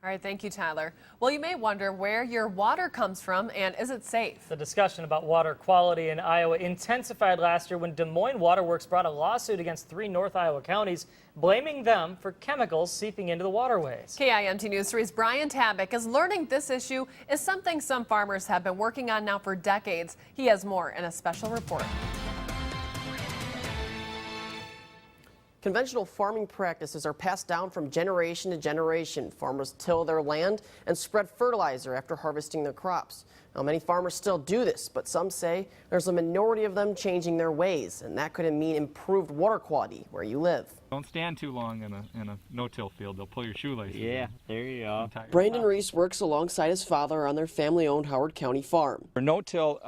All right, thank you, Tyler. Well, you may wonder where your water comes from and is it safe? The discussion about water quality in Iowa intensified last year when Des Moines Waterworks brought a lawsuit against 3 North Iowa counties, blaming them for chemicals seeping into the waterways. KIMT News 3's Brian Tabick is learning this issue is something some farmers have been working on now for decades. He has more in a special report. Conventional farming practices are passed down from generation to generation. Farmers till their land and spread fertilizer after harvesting their crops. Now, many farmers still do this, but some say there's a minority of them changing their ways, and that could mean improved water quality where you live. Don't stand too long in a no-till field. They'll pull your shoelaces. Yeah, there you go. Brandon Reese works alongside his father on their family-owned Howard County farm. For no-till,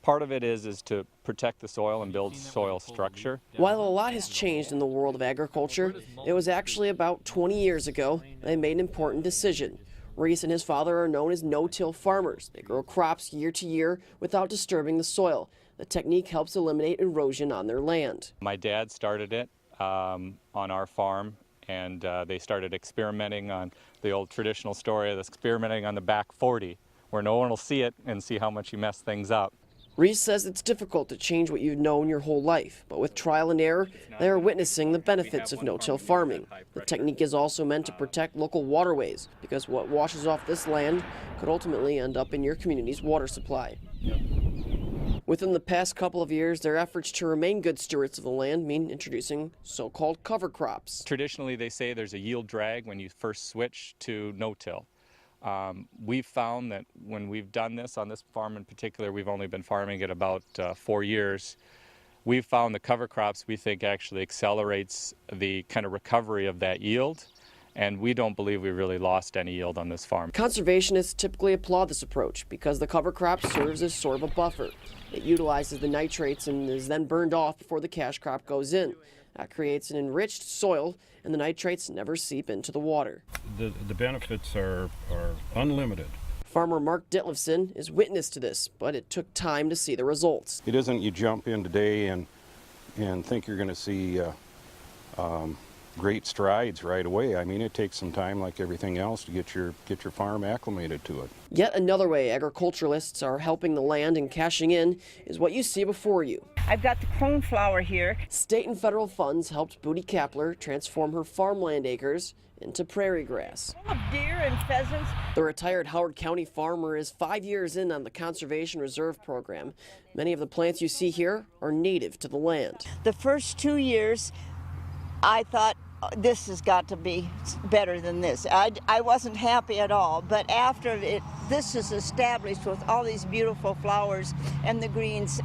part of it is to protect the soil and build soil structure. While a lot has changed in the world of agriculture, it was actually about 20 years ago they made an important decision. Reese and his father are known as no-till farmers. They grow crops year to year without disturbing the soil. The technique helps eliminate erosion on their land. My dad started it on our farm, and they started experimenting on the old traditional story of experimenting on the back 40, where no one will see it and see how much you mess things up. Reese says it's difficult to change what you've known your whole life, but with trial and error, they are witnessing the benefits of no-till farming. The technique is also meant to protect local waterways, because what washes off this land could ultimately end up in your community's water supply. Within the past couple of years, their efforts to remain good stewards of the land mean introducing so-called cover crops. Traditionally, they say there's a yield drag when you first switch to no-till. We've found that when we've done this on this farm in particular, we've only been farming it about 4 years. We've found the cover crops we think actually accelerates the kind of recovery of that yield, and we don't believe we really lost any yield on this farm. Conservationists typically applaud this approach because the cover crop serves as sort of a buffer. It utilizes the nitrates and is then burned off before the cash crop goes in. That creates an enriched soil, and the nitrates never seep into the water. The benefits are unlimited. Farmer Mark Ditlevson is witness to this, but it took time to see the results. It isn't you jump in today and think you're going to see great strides right away. I mean, it takes some time, like everything else, to get your farm acclimated to it. Yet another way agriculturalists are helping the land and cashing in is what you see before you. I've got the coneflower here. State and federal funds helped Booty Kapler transform her farmland acres into prairie grass. Full of deer and pheasants. The retired Howard County farmer is 5 years in on the Conservation Reserve program. Many of the plants you see here are native to the land. The first 2 years, I thought, this has got to be better than this. I wasn't happy at all, but after this is established with all these beautiful flowers and the greens,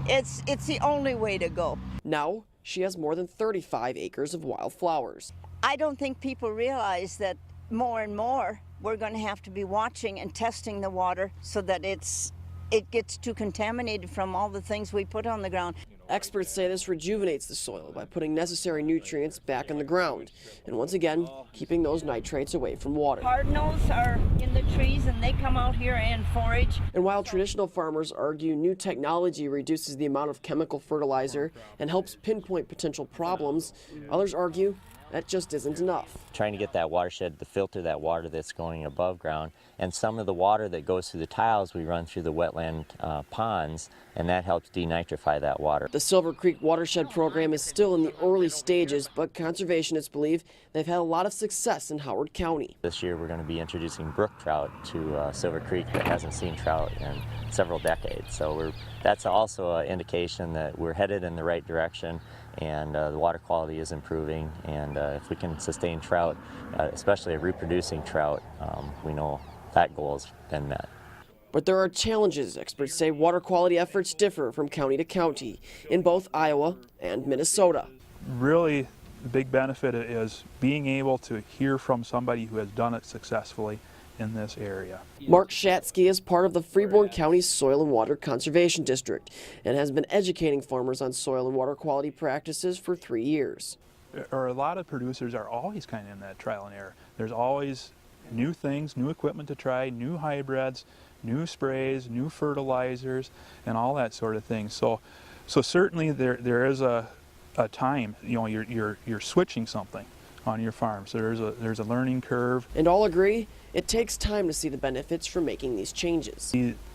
it's the only way to go. Now, she has more than 35 acres of wildflowers. I don't think people realize that more and more we're going to have to be watching and testing the water so that it gets too contaminated from all the things we put on the ground. Experts say this rejuvenates the soil by putting necessary nutrients back in the ground, and once again, keeping those nitrates away from water. Cardinals are in the trees and they come out here and forage. And while traditional farmers argue new technology reduces the amount of chemical fertilizer and helps pinpoint potential problems, others argue that just isn't enough. Trying to get that watershed to filter that water that's going above ground, and some of the water that goes through the tiles we run through the wetland ponds, and that helps denitrify that water. The Silver Creek Watershed Program is still in the early stages, but conservationists believe they've had a lot of success in Howard County. This year we're going to be introducing brook trout to Silver Creek that hasn't seen trout in several decades. So that's also an indication that we're headed in the right direction, and the water quality is improving, and if we can sustain trout, especially a reproducing trout, we know that goal has been met. But there are challenges. Experts say water quality efforts differ from county to county in both Iowa and Minnesota. Really, the big benefit is being able to hear from somebody who has done it successfully in this area. Mark Shatsky is part of the Freeborn County Soil and Water Conservation District and has been educating farmers on soil and water quality practices for 3 years. A lot of producers are always kind of in that trial and error. There's always new things, new equipment to try, new hybrids, new sprays, new fertilizers, and all that sort of thing. So certainly there is a time, you know, you're switching something. on your farm. So there's a learning curve. And all agree it takes time to see the benefits from making these changes.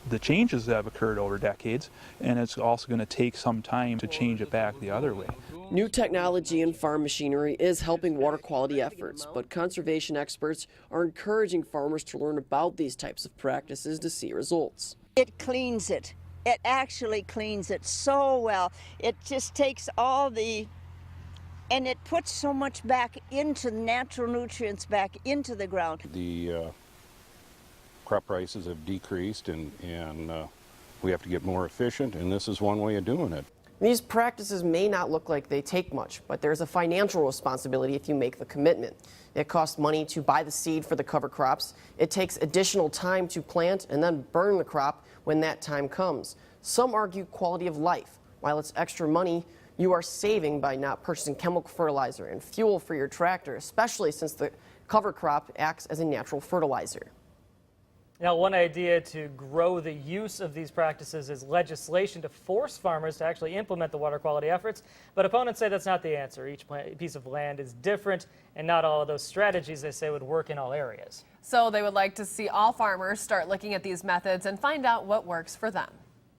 The changes have occurred over decades, and it's also going to take some time to change it back the other way. New technology in farm machinery is helping water quality efforts, but conservation experts are encouraging farmers to learn about these types of practices to see results. It cleans it. It actually cleans it so well. It just takes all and it puts so much back into natural nutrients back into the ground. The crop prices have decreased, and we have to get more efficient, and this is one way of doing it. These practices may not look like they take much, but there's a financial responsibility if you make the commitment. It costs money to buy the seed for the cover crops. It takes additional time to plant and then burn the crop when that time comes. Some argue quality of life. While it's extra money, you are saving by not purchasing chemical fertilizer and fuel for your tractor, especially since the cover crop acts as a natural fertilizer. Now, one idea to grow the use of these practices is legislation to force farmers to actually implement the water quality efforts, but opponents say that's not the answer. Each piece of land is different, and not all of those strategies, they say, would work in all areas. So they would like to see all farmers start looking at these methods and find out what works for them.